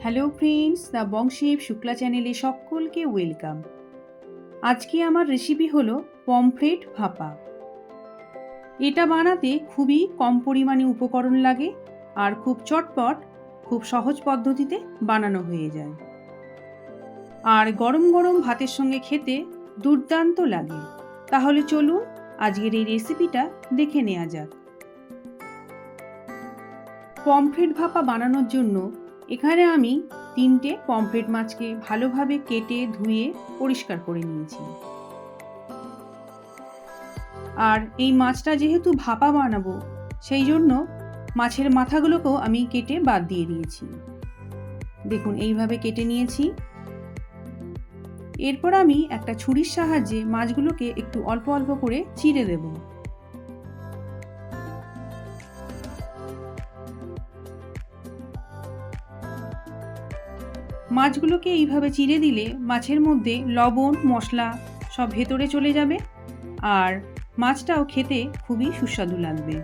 Hello friends, the বংশেব Shukla চ্যানেলে সকলকে welcome. আজকে আমার রেসিপি হলো পমফ্রেট ভাপা। এটা বানাতে খুবই কম পরিমাণে উপকরণ লাগে আর খুব চটপট, খুব সহজ পদ্ধতিতে বানানো হয়ে যায়। আর গরম গরম ভাতের সঙ্গে খেতে দুর্দান্ত লাগে। তাহলে চলুন আজকের এই রেসিপিটা দেখে নেওয়া যাক। পমফ্রেট ভাপা বানানোর জন্য এখানে আমি 3টে পমফ্রেট মাছকে ভালোভাবে কেটে ধুয়ে পরিষ্কার করে নিয়েছি। আর এই মাছটা যেহেতু ভাপা বানাবো, সেই জন্য মাছের মাথাগুলোকেও আমি কেটে বাদ দিয়ে দিয়েছি। দেখুন, এইভাবে কেটে নিয়েছি। এরপর আমি একটা ছুরির সাহায্যে মাছগুলোকে একটু অল্প অল্প করে চিড়ে দেব। মাছগুলোকে এইভাবে চিড়ে দিলে মাছের মধ্যে লবণ মশলা সব ভেতরে চলে যাবে আর মাছটাও খেতে খুবই সুস্বাদু লাগবে।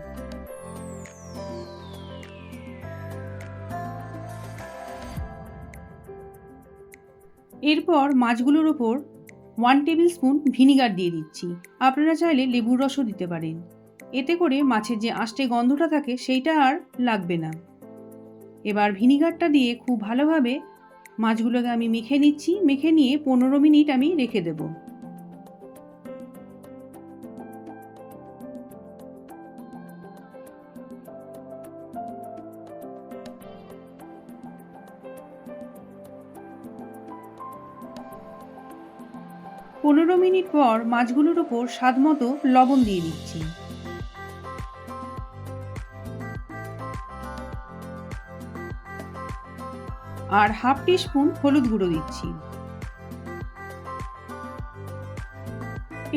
এরপর মাছগুলোর ওপর 1 টেবিল স্পুন ভিনিগার দিয়ে দিচ্ছি। আপনারা চাইলে লেবুর রসও দিতে পারেন। এতে করে মাছের যে আষ্টে গন্ধটা থাকে সেইটা আর লাগবে না। এবার ভিনিগারটা দিয়ে খুব ভালোভাবে মাছগুলোকে আমি মেখে নিচ্ছি। মেখে নিয়ে 15 মিনিট আমি রেখে দেব। পনেরো মিনিট পর মাছগুলোর ওপর স্বাদ মতো লবণ দিয়ে দিচ্ছি। আর হাফ টিস্পুন হলুদ গুঁড়ো দিচ্ছি।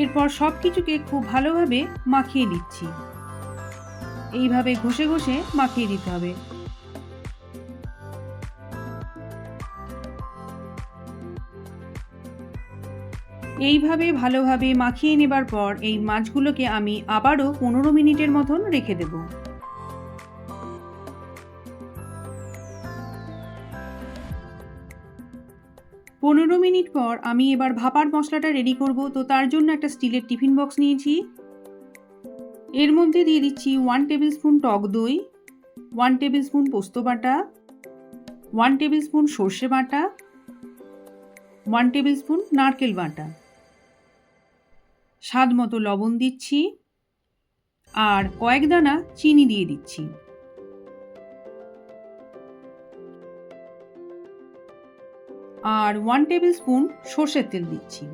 এরপর সব কিছুকে খুব ভালোভাবে মাখিয়ে দিচ্ছি। এইভাবে ঘষে ঘষে মাখিয়ে দিতে হবে। এইভাবে ভালোভাবে মাখিয়ে নেবার পর এই মাছগুলোকে আমি আবারও 15 মিনিটের মতন রেখে দেব। পনেরো মিনিট পর আমি এবার ভাপার মশলাটা রেডি করব। তো তার জন্য একটা স্টিলের টিফিন বক্স নিয়েছি। এর মধ্যে দিয়ে দিচ্ছি 1 টেবিল স্পুন টক দই, 1 টেবিল স্পুন পোস্ত বাটা, 1 টেবিল স্পুন সর্ষে বাটা, 1 টেবিল স্পুন নারকেল বাটা, স্বাদ মতো লবণ দিচ্ছি আর কয়েক দানা চিনি দিয়ে দিচ্ছি। আর 1 টেবিল স্পুন সর্ষের তেল দিচ্ছি।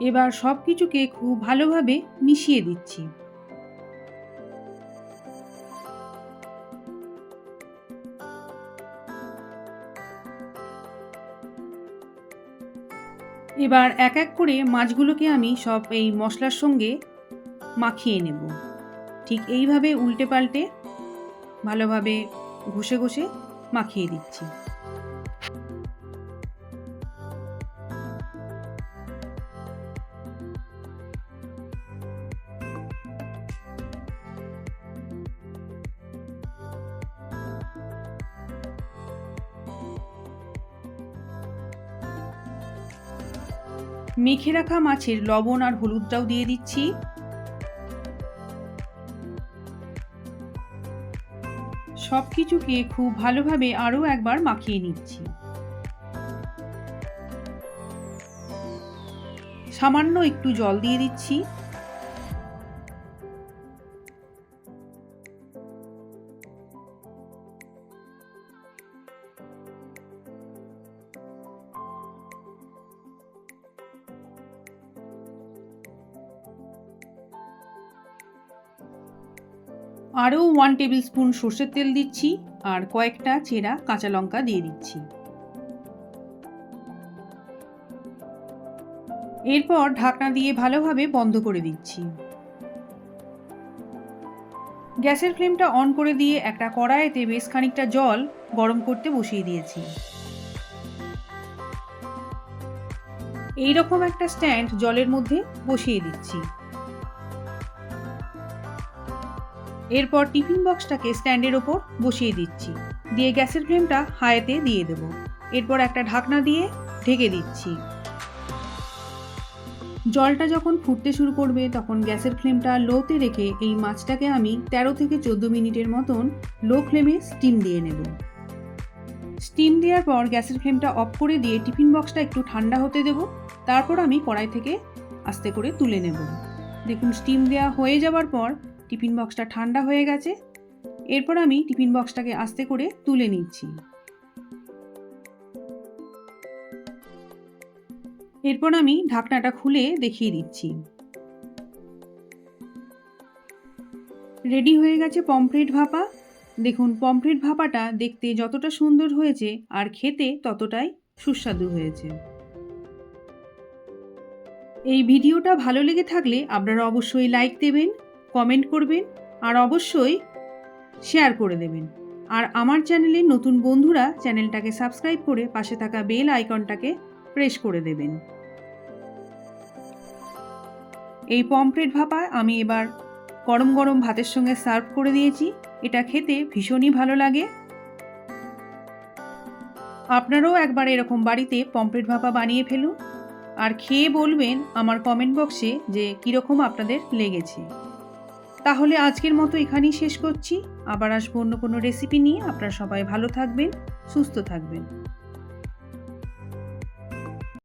এবার সব কিছুকে খুব ভালোভাবে মিশিয়ে দিচ্ছি। এবার এক এক করে মাছগুলোকে আমি সব এই মশলার সঙ্গে মাখিয়ে নেব। ঠিক এইভাবে উল্টে পাল্টে ভালোভাবে ঘষে ঘষে মাখিয়ে দিচ্ছি। মেখে রাখা মাছের লবণ আর হলুদটাও দিয়ে দিচ্ছি। সব কিছুকে খুব ভালোভাবে আরও একবার মাখিয়ে নিচ্ছি। সামান্য একটু জল দিয়ে দিচ্ছি। আরও 1 টেবিল স্পুন সর্ষের তেল দিচ্ছি আর কয়েকটা চেরা কাঁচা লঙ্কা দিয়ে দিচ্ছি। এরপর ঢাকনা দিয়ে ভালোভাবে বন্ধ করে দিচ্ছি। গ্যাসের ফ্লেমটা অন করে দিয়ে একটা কড়াইতে বেশ খানিকটা জল গরম করতে বসিয়ে দিয়েছি। এইরকম একটা স্ট্যান্ড জলের মধ্যে বসিয়ে দিচ্ছি। এরপর টিফিন বক্সটাকে স্ট্যান্ডের ওপর বসিয়ে দিচ্ছি, দিয়ে গ্যাসের ফ্লেমটা হাইতে দিয়ে দেব। এরপর একটা ঢাকনা দিয়ে ঢেকে দিচ্ছি। জলটা যখন ফুটতে শুরু করবে তখন গ্যাসের ফ্লেমটা লোতে রেখে এই মাছটাকে আমি 13 থেকে 14 মিনিটের মতন লো ফ্লেমে স্টিম দিয়ে নেব। স্টিম দেওয়ার পর গ্যাসের ফ্লেমটা অফ করে দিয়ে টিফিন বক্সটা একটু ঠান্ডা হতে দেব। তারপর আমি কড়াই থেকে আস্তে করে তুলে নেব। দেখুন স্টিম দেওয়া হয়ে যাওয়ার পর টিফিন বক্সটা ঠান্ডা হয়ে গেছে। এরপর আমি টিফিন বক্সটাকে আস্তে করে তুলে নিচ্ছি। এরপর আমি ঢাকনাটা খুলে দেখিয়ে দিচ্ছি। রেডি হয়ে গেছে পমফ্রেট ভাপা। দেখুন পমফ্রেট ভাপাটা দেখতে যতটা সুন্দর হয়েছে আর খেতে ততটাই সুস্বাদু হয়েছে। এই ভিডিওটা ভালো লেগে থাকলে আপনারা অবশ্যই লাইক দেবেন, কমেন্ট করবেন আর অবশ্যই শেয়ার করে দেবেন। আর আমার চ্যানেলে নতুন বন্ধুরা চ্যানেলটাকে সাবস্ক্রাইব করে পাশে থাকা বেল আইকনটাকে প্রেস করে দেবেন। এই পমফ্রেট ভাপা আমি এবার গরম গরম ভাতের সঙ্গে সার্ভ করে দিয়েছি। এটা খেতে ভীষণই ভালো লাগে। আপনারাও একবার এরকম বাড়িতে পমফ্রেট ভাপা বানিয়ে ফেলুন আর খেয়ে বলবেন আমার কমেন্ট বক্সে যে কীরকম আপনাদের লেগেছে। তাহলে আজকের মতো এখানেই শেষ করছি। আবার আসবো অন্য কোনো রেসিপি নিয়ে। আপনারা সবাই ভালো থাকবেন, সুস্থ থাকবেন।